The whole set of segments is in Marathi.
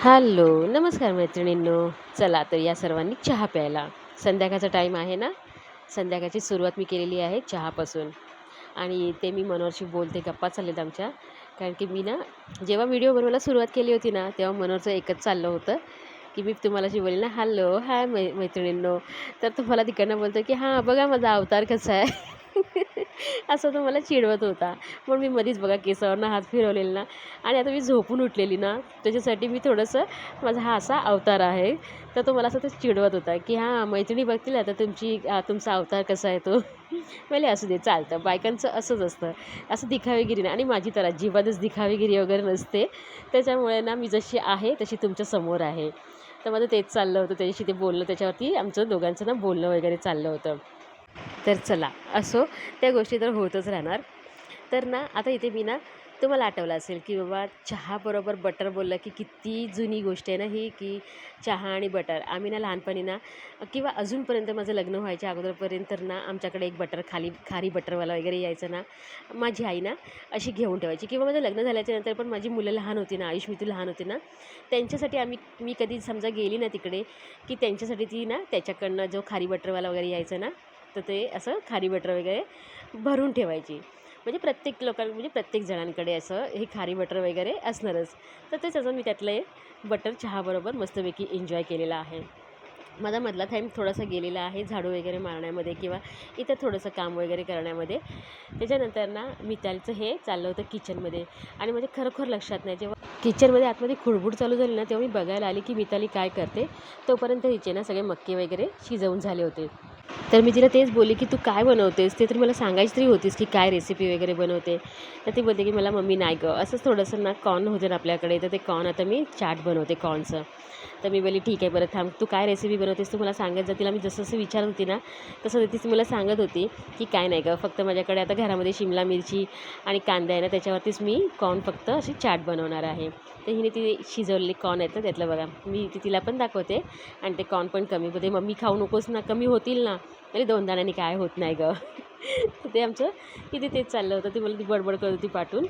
हॅलो, नमस्कार मैत्रिणींनो. चला तर या सर्वांनी चहा प्यायला. संध्याकाळचा टाईम आहे ना, संध्याकाळची सुरुवात मी केलेली आहे चहापासून आणि ते मी मनोहरशी बोलते, गप्पा चाललेत आमच्या. कारण की मी ना, जेव्हा व्हिडिओ बनवायला सुरुवात केली होती ना, तेव्हा मनोहरचं एकच चाललं होतं, की मी तुम्हाला अशी बोलली ना, "हॅलो, हाय मैत्रिणींनो." तर तो मला तिकडनं बोलतो, की "हां, बघा माझा अवतार कसा आहे." असं तो मला चिडवत होता. पण मी मधीच बघा केसावरनं हात फिरवलेला ना आणि आता मी झोपून उठलेली ना, त्याच्यासाठी मी थोडंसं माझा हा असा अवतार आहे. तर तो मला असं ते चिडवत होता, की "हां, मैत्रिणी बघतील आता तुमचा अवतार कसा आहे तो." म्हणले, "असू दे चालतं." बायकांचं असंच असतं. असं दिखावेगिरी नाही आणि माझी तर अजिबातच दिखावेगिरी वगैरे नसते. त्याच्यामुळे ना मी जशी आहे तशी तुमच्या समोर आहे. तर माझं तेच चाललं होतं त्याच्याशी ते बोलणं त्याच्यावरती आमचं दोघांचं ना बोलणं वगैरे चाललं होतं. तर चला असो, त्या गोष्टी तर होतच राहणार. तर ना आता इथे मी ना तुम्हाला आठवलं असेल, की बाबा चहाबरोबर बटर बोललं, की किती जुनी गोष्ट आहे ना ही, की चहा आणि बटर. आम्ही ना लहानपणी ना किंवा अजूनपर्यंत माझं लग्न व्हायच्या अगोदरपर्यंत तर ना आमच्याकडे एक खारी बटरवाला वगैरे यायचं ना, माझी आई ना अशी घेऊन ठेवायची किंवा माझं लग्न झाल्याच्यानंतर पण माझी मुलं लहान होती ना, आयुष मितू लहान होते ना, त्यांच्यासाठी मी कधी समजा गेली ना तिकडे, की त्यांच्यासाठी ती ना त्याच्याकडनं जो खारी बटरवाला वगैरे यायचा ना, तर ते असं खारी बटर वगैरे भरून ठेवायची. म्हणजे प्रत्येक जणांकडे असं हे खारी बटर वगैरे असणारच. तर तेच अजून मी त्यातलं एक बटर चहाबरोबर मस्तपैकी एन्जॉय केलेला आहे. माझा मधला टाईम थोडासा गेलेला आहे झाडू वगैरे मारण्यामध्ये किंवा इतर थोडंसं काम वगैरे करण्यामध्ये. त्याच्यानंतर ना मितालीचं हे चाललं होतं किचनमध्ये आणि माझ्या खरोखर लक्षात नाही जेव्हा किचनमध्ये आतमध्ये खुडबुड चालू झाली ना, तेव्हा मी बघायला आली की मिताली काय करते. तोपर्यंत हिचे ना सगळे मक्के वगैरे शिजवून झाले होते. तर मी तिला तेच बोलले, की "तू काय बनवतेस? ते तरी मला सांगायची तरी होतीस, की काय रेसिपी वगैरे बनवते." तर ती बोलते, की "मला मम्मी नाही गं." असंच थोडंसं ना कॉर्न होते ना आपल्याकडे, तर ते कॉर्न आता मी चाट बनवते कॉर्नचं. तर मी बोलली, "ठीक आहे, बरं थांब. तू काय रेसिपी बनवतेस तू मला सांगत जा." तिला मी जसं-जसं विचारत होती ना, तसं तीच मला सांगत होती, की "काय नाही गं, फक्त माझ्याकडे आता घरामध्ये शिमला मिरची आणि कांदा आहे ना, त्याच्यावरतीच मी कॉर्न फक्त अशी चाट बनवणार आहे." तर हिने ती शिजवलेले कॉर्न आहेत ना, त्यातलं बघा, मी ती तिला पण दाखवते आणि ते कॉर्न पण कमी होते. "मम्मी खाऊ नकोस ना, कमी होतील ना." अरे 2 दाण्याने काय होत नाही गं. तर ते आमचं इथे तेच चाललं होतं. ती मला ती बडबड करत होती पाठून.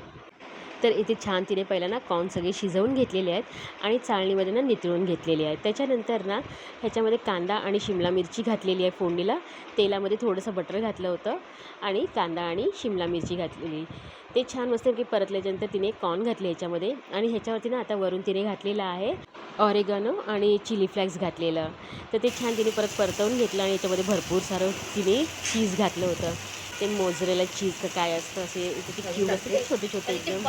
तर इथे छान तिने पहिला ना कॉर्न सगळे शिजवून घेतलेले आहेत आणि चाळणीमध्ये ना नितळून घेतलेली आहेत. त्याच्यानंतर ना ह्याच्यामध्ये कांदा आणि शिमला मिरची घातलेली आहे फोडणीला. तेलामध्ये थोडंसं बटर घातलं होतं आणि कांदा आणि शिमला मिरची घातलेली. ते छान मस्तपैकी परतल्याच्यानंतर तिने कॉर्न घातले ह्याच्यामध्ये आणि ह्याच्यावरती ना आता वरून तिने घातलेलं आहे ऑरेगॅनो आणि चिली फ्लेक्स घातलेलं. तर ते छान तिने परत परतवून घेतलं आणि याच्यामध्ये भरपूर सारं तिने चीज घातलं होतं. ते मोझरेला चीज का काय असतं असे ते क्यूब असते छोटे छोटे एकदम,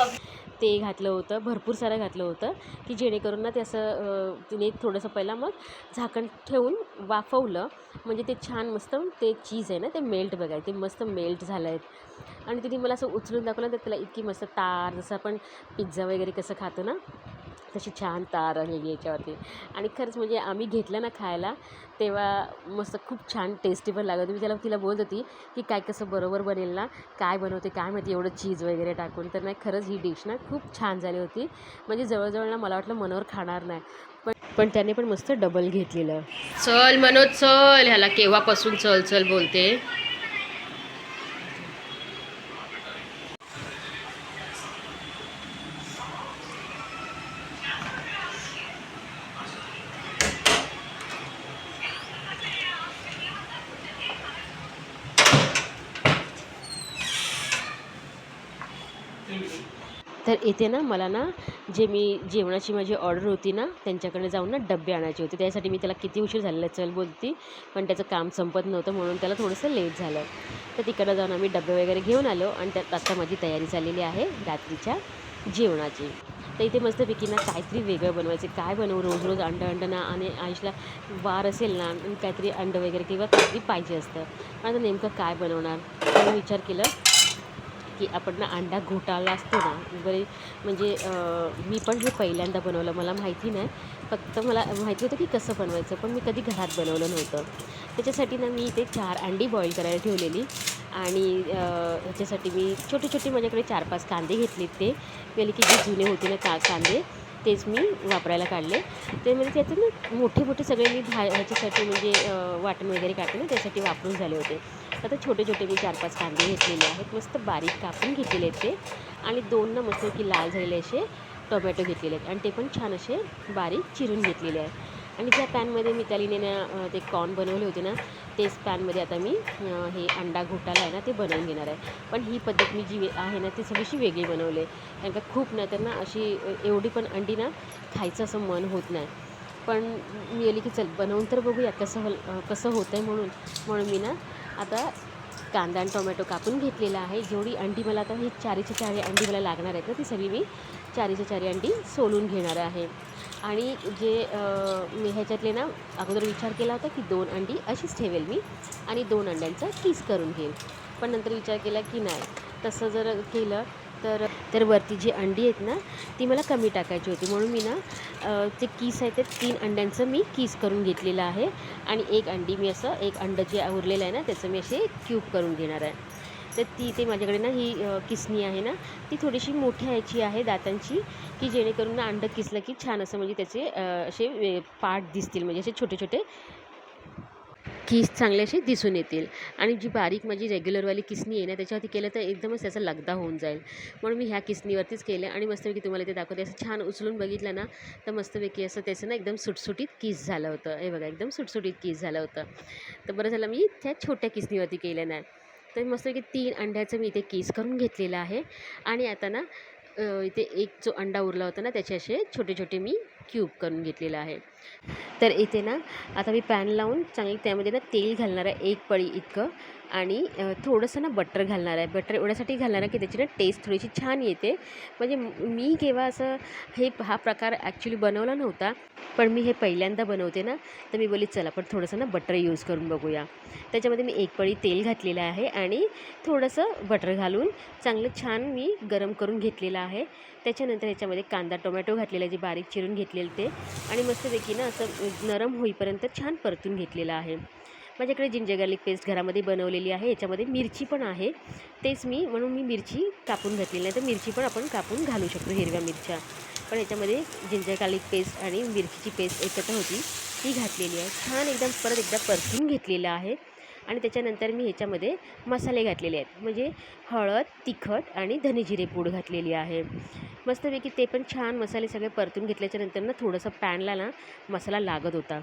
ते घातलं होतं. भरपूर सारं घातलं होतं, की जेणेकरून ना ते असं तिने थोडंसं पहिला मग झाकण ठेवून वाफवलं. म्हणजे ते छान मस्त ते चीज आहे ना ते मेल्ट बघा ते मस्त मेल्ट झालं आहेत आणि तिने मला असं उचलून दाखवलं तर त्याला इतकी मस्त तार जसं आपण पिझ्झा वगैरे कसं खातो ना, तशी छान तार आलेली याच्यावरती. आणि खरंच म्हणजे आम्ही घेतलं ना खायला, तेव्हा मस्त खूप छान टेस्टी पण लागत होती. मी तिला बोलत होती, की "काय कसं बरोबर बनेल ना? काय बनवते काय माहिती एवढं चीज वगैरे टाकून." तर नाही खरंच ही डिश ना खूप छान झाली होती. म्हणजे जवळ ना मला वाटलं मनोहर खाणार नाही. पण त्याने पण मस्त डबल घेतलेलं. चल मनोज चल, ह्याला केव्हापासून चल चल बोलते. तर इथे ना मला ना जेवणाची माझी ऑर्डर होती ना त्यांच्याकडे जाऊन ना डब्बे आणायचे होते. त्यासाठी मी त्याला किती उशीर झालेला चल बोलती, पण त्याचं काम संपत नव्हतं म्हणून त्याला थोडंसं लेट झालं. तर तिकडं जाऊन आम्ही डबे वगैरे घेऊन आलो आणि त्यात आता माझी तयारी चाललेली आहे रात्रीच्या जेवणाची. तर इथे मस्तपैकी ना काहीतरी वेगळं बनवायचं. काय बनवू रोज अंड ना आणि आयुषला वार असेल ना आणि काहीतरी अंड वगैरे किंवा काहीतरी पाहिजे असतं. आता नेमकं काय बनवणार? तर मी विचार केला की आपण ना अंडा घोटाळा असतो ना म्हणजे मी पण हे पहिल्यांदा बनवलं. मला माहिती नाही. फक्त मला माहिती होतं की कसं बनवायचं, पण मी कधी घरात बनवलं नव्हतं. त्याच्यासाठी ना मी इथे 4 अंडी बॉईल करायला ठेवलेली आणि ह्याच्यासाठी मी छोटे माझ्याकडे 4-5 कांदे घेतलेत ते. पहिले की जे जुने होते ना कांदे तेच मी वापरायला काढले. ते म्हणजे त्याचे ना मोठे सगळे मी ह्याच्यासाठी म्हणजे वाटण वगैरे काढते ना त्यासाठी वापरून झाले होते. आता छोटे मी 4-5 कांदे घेतलेले आहेत. मस्त बारीक कापून घेतलेले आहेत ते आणि 2 ना मस्तपैकी लाल झालेले असे टोमॅटो घेतलेले आहेत आणि ते पण छान असे बारीक चिरून घेतलेले आहे. आणि ज्या पॅनमध्ये मितालीने ते कॉर्न बनवले होते ना, तेच पॅनमध्ये आता मी हे अंडा घोटाला आहे ना ते बनवून घेणार आहे. पण ही पद्धत मी जी आहे ना ती थोडीशी वेगळी बनवली आहे. कारण का खूप नाही तर ना अशी एवढी पण अंडी ना खायचं असं मन होत नाही. पण मी बोलली की चल बनवून तर बघूया कसं होतं आहे म्हणून मी ना आता कांदा आणि टोमॅटो कापून घेतलेला आहे. जेवढी अंडी मला आता ही 4च्या 4 अंडी मला लागणार आहेत ना, ती सगळी मी 4च्या 4 अंडी सोलून घेणार आहे. आणि जे मी ह्याच्यातले ना अगोदर विचार केला होता की 2 अंडी अशीच ठेवेल मी आणि 2 अंड्यांचा किस करून घेईल. पण नंतर विचार केला की नाही, तसं जर केलं तर वरती जी अंडी आहेत ना ती मला कमी टाकायची होती. म्हणून मी ना ते किस आहे ते 3 अंड्यांचं मी किस करून घेतलेलं आहे. आणि एक अंडी मी असं एक अंडं जे उरलेलं आहे ना त्याचं मी असे क्यूब करून घेणार आहे. तर ते माझ्याकडे ना ही किसणी आहे ना ती थोडीशी मोठ्या ह्याची आहे दातांची, की जेणेकरून ना अंडं किसलं की छान असं म्हणजे त्याचे असे पार्ट दिसतील, म्हणजे असे छोटे छोटे कीस चांगले असे दिसून येतील. आणि जी बारीक माझी रेग्युलरवाली किसणी आहे ना त्याच्यावरती केलं तर एकदमच त्याचा लगदा होऊन जाईल. म्हणून मी ह्या किसणीवरतीच केलं आणि मस्तपैकी तुम्हाला ते दाखवते. असं छान उचलून बघितलं ना तर मस्तपैकी असं त्याचं ना एकदम सुटसुटीत कीस झालं होतं. हे बघा एकदम सुटसुटीत कीस झालं होतं. तर बरं झालं मी त्या छोट्या किसणीवरती केलं नाही. तर मस्तपैकी 3 अंड्याचं मी इथे कीस करून घेतलेलं आहे. आणि आता ना इथे एक जो अंडा उरला होता ना त्याचे असे छोटे छोटे मी क्यूब करून घेतलेलं आहे. तर इथे ना आता मी पॅन लावून चांगली त्यामध्ये ना तेल घालणार आहे 1 पळी इतकं. आणि थोडंसं ना बटर घालणार आहे. बटर एवढ्यासाठी घालणार आहे की त्याची ना टेस्ट थोडीशी छान येते. म्हणजे मी केव्हा असं हा प्रकार ॲक्च्युली बनवला नव्हता, पण मी हे पहिल्यांदा बनवते ना, तर मी बोलली चला पण थोडंसं ना बटर यूज करून बघूया. त्याच्यामध्ये मी 1 पळी तेल घातलेलं आहे आणि थोडंसं बटर घालून चांगलं छान मी गरम करून घेतलेलं आहे. त्याच्यानंतर ह्याच्यामध्ये कांदा टोमॅटो घातलेला आहे जे बारीक चिरून घेतलेलं ते, आणि मस्तपैकी ना असं नरम होईपर्यंत छान परतून घेतलेलं आहे. माझ्याकडे जिंजर गार्लिक पेस्ट घरामध्ये बनवलेली आहे. याच्यामध्ये मिरची पण आहे, तेच मी म्हणून मी मिरची कापून घातलेली नाही, तर मिरची पण आपण कापून घालू शकतो, हिरव्या मिरच्या. पण याच्यामध्ये जिंजर गार्लिक पेस्ट आणि मिरचीची पेस्ट एकत्र होती ती घातलेली आहे. छान एकदम परत एकदा परतून घेतलेलं आहे. आणि त्याच्यानंतर मी ह्याच्यामध्ये मसाले घातलेले आहेत, म्हणजे हळद, तिखट आणि धने जिरे पूड घातलेली आहे. मस्तपैकी ते पण छान मसाले सगळे परतून घेतल्याच्यानंतर ना थोडंसं पॅनला ना मसाला लागत होता,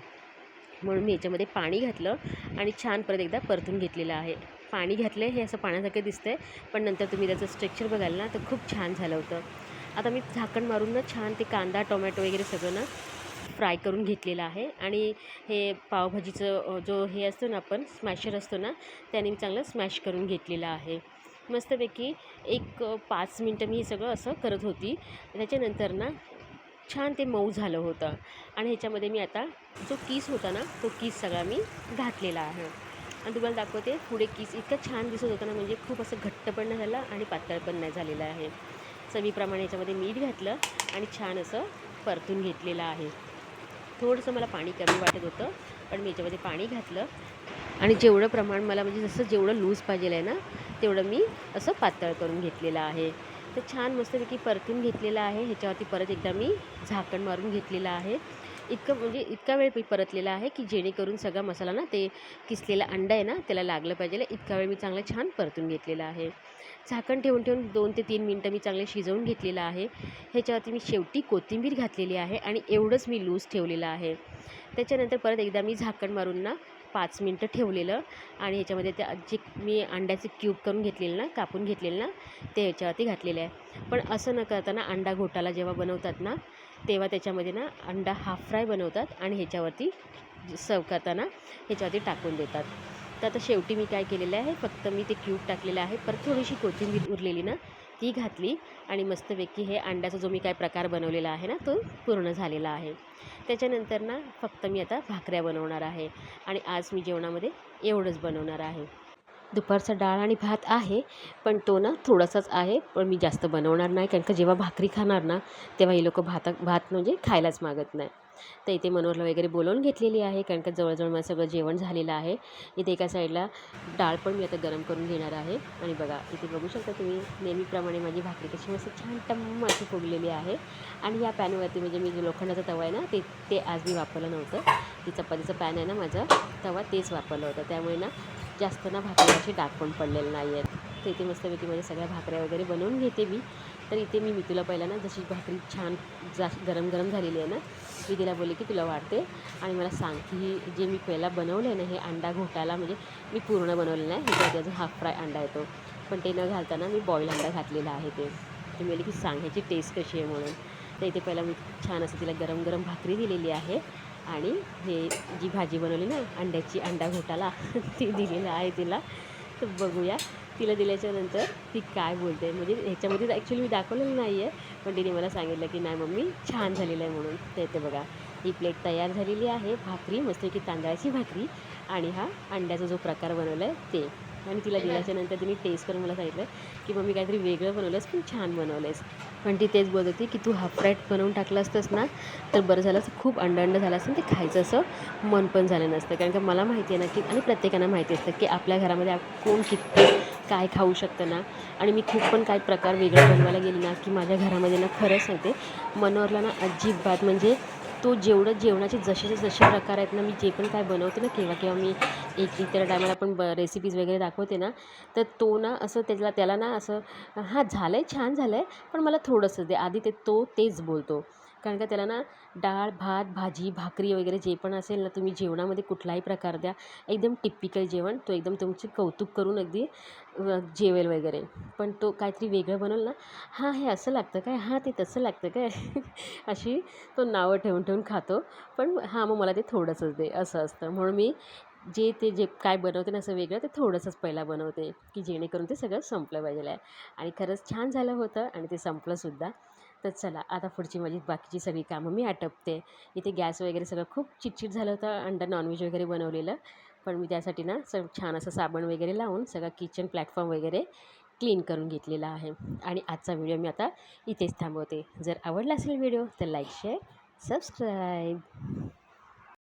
म्हणून मी याच्यामध्ये पाणी घातलं आणि छान परत एकदा परतून घेतलेलं आहे. पाणी घातलं हे असं पाण्यासारखं दिसतं आहे, पण नंतर तुम्ही त्याचं स्ट्रक्चर बघाल ना तर खूप छान झालं होतं. आता मी झाकण मारून ना छान ते कांदा टोमॅटो वगैरे सगळं ना फ्राय करून घेतलेलं आहे. आणि हे पावभाजीचं जो हे असतो ना आपण स्मॅशर असतो ना त्याने मी चांगलं स्मॅश करून घेतलेलं आहे. मस्तपैकी एक 5 मिनटं मी हे सगळं असं करत होती. त्याच्यानंतर ना छान ते मऊ झालं होतं. आणि ह्याच्यामध्ये मी आता जो कीस होता ना तो कीस सगळा मी घातलेला आहे. आणि तुम्हाला दाखवते पुढे कीस इतकं छान दिसत होतं ना, म्हणजे खूप असं घट्ट पण नाही झालं आणि पातळ पण नाही झालेलं आहे. चवीप्रमाणे याच्यामध्ये मीठ घातलं आणि छान असं परतून घेतलेलं आहे. थोडंसं मला पाणी कमी वाटत होतं, पण मी याच्यामध्ये पाणी घातलं आणि जेवढं प्रमाण मला म्हणजे जसं जेवढं लूज पाहिजे आहे ना तेवढं मी असं पातळ करून घेतलेलं आहे. तर छान मस्तपैकी परतून घेतलेलं आहे. ह्याच्यावरती परत एकदा मी झाकण मारून घेतलेलं आहे. इतका वेळ परतलेला आहे की जेणेकरून सगळा मसाला ना ते किसलेला अंडा आहे ना त्याला लागलं पाहिजे. इतका वेळ मी चांगलं छान परतून घेतलेलं आहे. झाकण ठेवून 2 ते 3 मिनटं मी चांगले शिजवून घेतलेलं आहे. ह्याच्यावरती मी शेवटी कोथिंबीर घातलेली आहे आणि एवढंच मी लूज ठेवलेलं आहे. त्याच्यानंतर परत एकदा मी झाकण मारून ना 5 मिनटं ठेवलेलं आणि ह्याच्यामध्ये ते जे मी अंड्याचे क्यूब करून घेतलेलं ना कापून घेतलेलं ना ते ह्याच्यावरती घातलेलं आहे. पण असं न करताना अंडा घोटाला जेव्हा बनवतात ना तेव्हा त्याच्यामध्ये ना अंडा हाफ फ्राय बनवतात आणि ह्याच्यावरती सर्व करताना ह्याच्यावरती टाकून देतात. तर आता शेवटी मी काय केलेलं आहे, फक्त मी ते क्यूब टाकलेलं आहे. परत थोडीशी कोथिंबीर उरलेली ना ती घातली आणि मस्तपैकी हे अंड्याचा जो मी काय प्रकार बनवलेला आहे ना तो पूर्ण झालेला आहे. त्याच्यानंतर ना फक्त मी आता भाकऱ्या बनवणार आहे आणि आज मी जेवणामध्ये एवढंच बनवणार आहे. दुपारचा डाळ आणि भात आहे, पण तो ना थोडासाच आहे, पण मी जास्त बनवणार नाही कारण का जेव्हा भाकरी खाणार ना तेव्हा हे लोकं भात म्हणजे खायलाच मागत नाही. तर इथे मनोहरला वगैरे बोलावून घेतलेली आहे कारण का जवळजवळ माझं सगळं जेवण झालेलं आहे. इथे एका साईडला डाळ पण मी आता गरम करून घेणार आहे. आणि बघा इथे बघू शकता तुम्ही नेहमीप्रमाणे माझी भाकरी कशी मस्त छान टम्म अशी फुगलेली आहे. आणि या पॅनवरती म्हणजे मी जो लोखंडाचा तवा आहे ना ते आज मी वापरलं नव्हतं. ती चपातीचं पॅन आहे ना माझा तवा तेच वापरलं होतं, त्यामुळे ना जास्त ना भाकरीची डाग पण पडलेले नाही आहेत. तर इथे मस्तपैकी माझ्या सगळ्या भाकऱ्या वगैरे बनवून घेते मी तर इथे मी मितूला पहिला ना जशी भाकरी छान गरम गरम झालेली आहे ना, मी तिला बोलले की तुला वाढते आणि मला सांग की जे मी पहिला बनवलं आहे ना हे अंडा घोटाला, म्हणजे मी पूर्ण बनवलेलं नाही, ह्याच्यात अजून हाफ फ्राय अंडा येतो, पण ते न घालताना मी बॉईल अंडा घातलेला आहे. ते मी की सांग ह्याची टेस्ट कशी आहे म्हणून. तर इथे पहिला मी छान असं तिला गरम गरम भाकरी दिलेली आहे आणि हे जी भाजी बनवली ना अंड्याची, अंडा घोटाला ती दिलेलं आहे तिला. तर बघूया तिला दिल्याच्यानंतर ती काय बोलते. म्हणजे ह्याच्यामध्ये ॲक्च्युली मी दाखवलेलं नाही आहे, पण तिने मला सांगितलं की नाही मम्मी छान झालेलं आहे म्हणून. तर इथे बघा ही प्लेट तयार झालेली आहे, भाकरी मस्तपैकी तांदळाची भाकरी आणि हा अंड्याचा जो प्रकार बनवला आहे ते. आणि तिला दिल्याच्यानंतर तिने टेस्ट करून मला सांगितलं की मम्मी काहीतरी वेगळं बनवलंस पण छान बनवलंस. पण ती तेच बोलत होती की तू हाफ फ्राय बनवून टाकलं असतंस ना तर बरं झालं असं, खूप अंड झालं असतं, ते खायचं असं मन पण झालं नसतं. कारण का मला माहिती आहे ना की, आणि प्रत्येकाला माहिती असतं की आपल्या घरामध्ये कोण किती काय खाऊ शकतं ना. आणि मी खूप पण काय प्रकार वेगळं बनवायला गेली ना की माझ्या घरामध्ये ना खरंच सांगते मनोहरला ना अजिबात, म्हणजे तो जेवढं जेवणाचे जसेचे जसे प्रकार आहेत ना, मी जे पण काय बनवते ना केव्हा केव्हा मी इतर टायमाला पण रेसिपीज वगैरे दाखवते ना, तर तो ना असं त्याला ना असं हां झालं आहे, छान झालं आहे, पण मला थोडंसं दे आधी. तेच बोलतो. कारण का त्याला ना डाळ भात भाजी भाकरी वगैरे जे पण असेल ना, तुम्ही जेवणामध्ये कुठलाही प्रकार द्या, एकदम टिपिकल जेवण, तो एकदम तुमचे कौतुक करून अगदी जेवेल वगैरे. पण तो काहीतरी वेगळं बनवलं ना, हां हे असं लागतं काय, हां ते तसं लागतं काय अशी तो नावं ठेवून ठेवून खातो. पण हां मग मला ते थोडंसंच दे असं असतं. म्हणून मी जे काय बनवते ना असं वेगळं, ते थोडंसंच पहिला बनवते की जेणेकरून ते सगळं संपलं पाहिजे आहे. आणि खरंच छान झालं होतं आणि ते संपलंसुद्धा. तर चला आता पुढची माझी बाकीची सगळी कामं मी आटपते. इथे गॅस वगैरे सगळं खूप चिटचिट झालं होतं, अंडा नॉनव्हेज वगैरे बनवलेलं. पण मी त्यासाठी ना छान असं साबण वगैरे लावून सगळं किचन प्लॅटफॉर्म वगैरे क्लीन करून घेतलेला आहे. आणि आजचा व्हिडिओ मी आता इथेच थांबवते. जर आवडला असेल व्हिडिओ तर लाईक शेअर सबस्क्राईब.